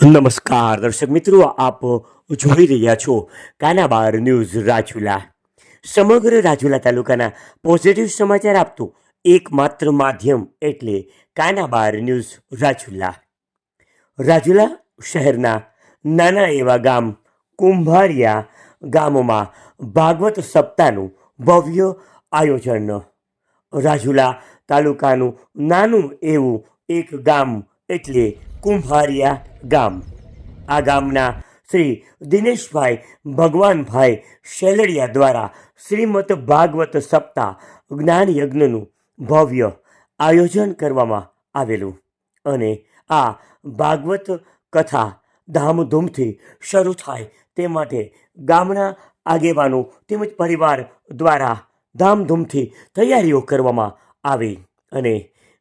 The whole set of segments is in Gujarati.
નમસ્કાર દર્શક મિત્રો, આપ જોઈ રહ્યા છો કાનાબાર ન્યૂઝ રાજુલા. સમગ્ર રાજુલા તાલુકાના પોઝિટિવ સમાચાર આપતું એકમાત્ર માધ્યમ એટલે કાનાબાર ન્યૂઝ રાજુલા. રાજુલા શહેરના નાના એવા ગામ કુંભારિયા ગામમાં ભાગવત સપ્તાહનું ભવ્ય આયોજન. રાજુલા તાલુકાનું નાનું એવું એક ગામ એટલે કુંભારિયા ગામ. આ ગામના શ્રી દિનેશભાઈ ભગવાનભાઈ શેલડિયા દ્વારા શ્રીમદ ભાગવત સપ્તાહ જ્ઞાન યજ્ઞનું ભવ્ય આયોજન કરવામાં આવેલું અને આ ભાગવત કથા ધામધૂમથી શરૂ થાય તે માટે ગામના આગેવાનો તેમજ પરિવાર દ્વારા ધામધૂમથી તૈયારીઓ કરવામાં આવી અને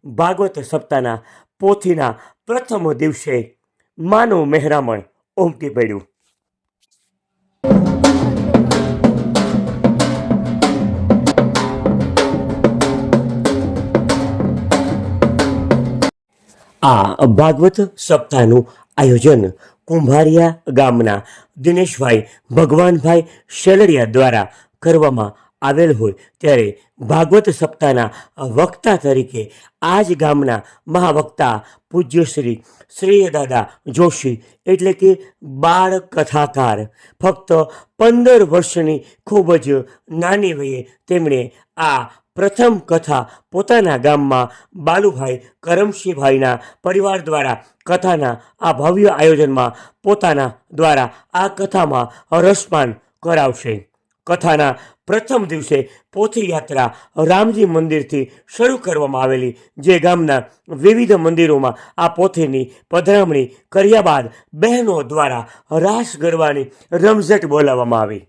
ભાગવત સપ્તાહના પોથીના પ્રથમ દિવસે માનવ મહેરામણ ઉમટી પડ્યું. આ ભાગવત સપ્તાહનું આયોજન કુંભારિયા ગામના દિનેશભાઈ ભગવાનભાઈ શેલડિયા દ્વારા કરવામાં આવેલ હોય ત્યારે ભાગવત સપ્તાહના વક્તા તરીકે આ જ ગામના મહાવક્તા પૂજ્ય શ્રી દાદા જોશી એટલે કે બાળ કથાકાર ફક્ત 15 વર્ષની ખૂબ જ નાની વયે તેમણે આ પ્રથમ કથા પોતાના ગામમાં બાલુભાઈ કરમસિંહભાઈના પરિવાર દ્વારા કથાના આ ભવ્ય આયોજનમાં પોતાના દ્વારા આ કથામાં રસપાન કરાવશે. કથાના પ્રથમ દિવસે પોથી યાત્રા રામજી મંદિરથી શરૂ કરવામાં આવેલી, જે ગામના વિવિધ મંદિરોમાં આ પોથીની પધરામણી કર્યા બાદ બહેનો દ્વારા રાસ ગરબાની રમઝટ બોલાવવામાં આવી.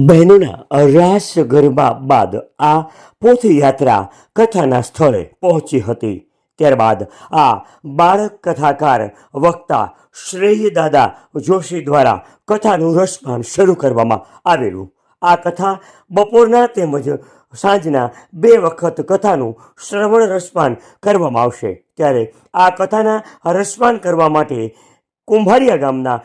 બહેનોના રાસ ગરબા બાદ આ પોથયાત્રા કથાના સ્થળે પહોંચી હતી. ત્યારબાદ આ બાળક કથાકાર વક્તા શ્રેય દાદા જોશી દ્વારા કથાનું રસપાન શરૂ કરવામાં આવેલું. આ કથા બપોરના તેમજ સાંજના 2 વખત કથાનું શ્રવણ રસપાન કરવામાં આવશે. ત્યારે આ કથાના રસપાન કરવા માટે કુંભારિયા ગામના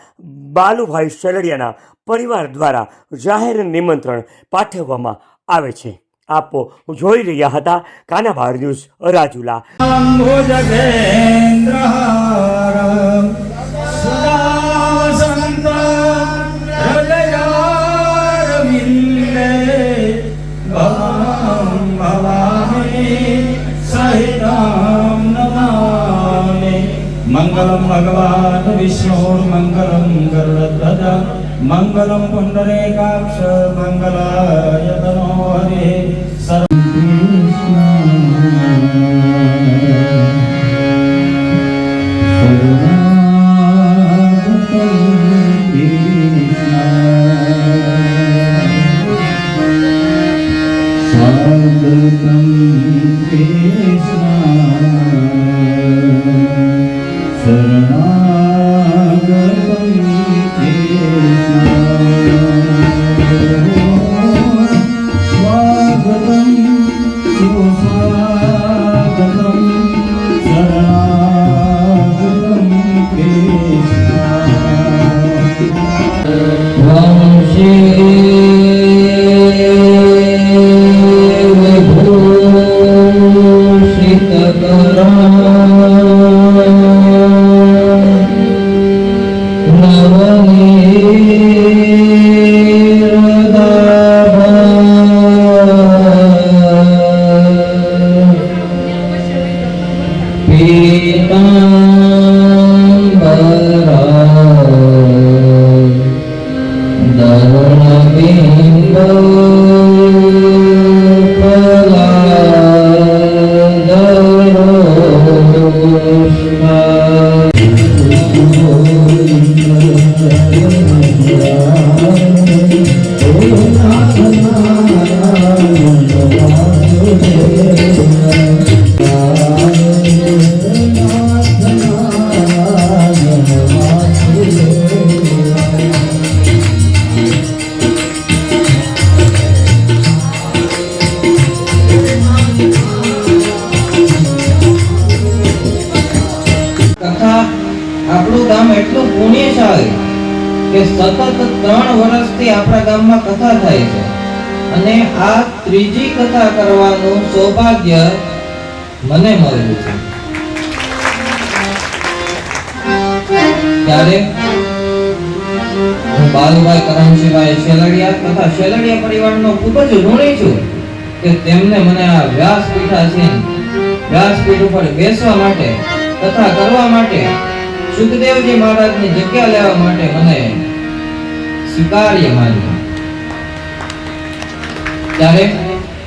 બાલુભાઈ શેલડિયાના પરિવાર દ્વારા જાહેર નિમંત્રણ પાઠવવામાં આવે છે. આપો જોઈ રહ્યા હતા કાનાબાર ન્યૂઝ રાજુલા. मंगलम भगवान विष्णु मंगलम गरुड़ध्वज मंगलम पुंडरीकाक्ष मंगलाय तनो हरि सर्व कृष्ण स्वागतं कृष्ण शरणागतं कृष्ण स्वागतं सुस्वागतं शरणागतं कृष्ण वंशे આપણું ગામ એટલું પુણ્યશાળી કે સતત 3 વર્ષથી આપણા ગામમાં કથા થાય છે અને આ ત્રીજી કથા કરવાનું સૌભાગ્ય મને મળ્યું છે. ત્યારે હું બાલુભાઈ કરમશીભાઈ શેલડિયા તથા શેલડિયા પરિવારનો ખૂબ જ ઋણી છું કે તેમને મને આ વ્યાસપીઠ ઉપર બેસવા માટે કથા કરવા માટે સુખદેવજી મહારાજની જગ્યા લેવા માટે મને સ્વીકાર્ય માન્યું. ત્યારે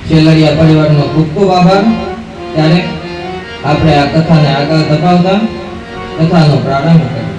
શેલડિયા પરિવારનો ખૂબ ખૂબ આભાર. ત્યારે આપણે આ કથાને આગળ ધપાવતા કથાનો પ્રારંભ કરીએ.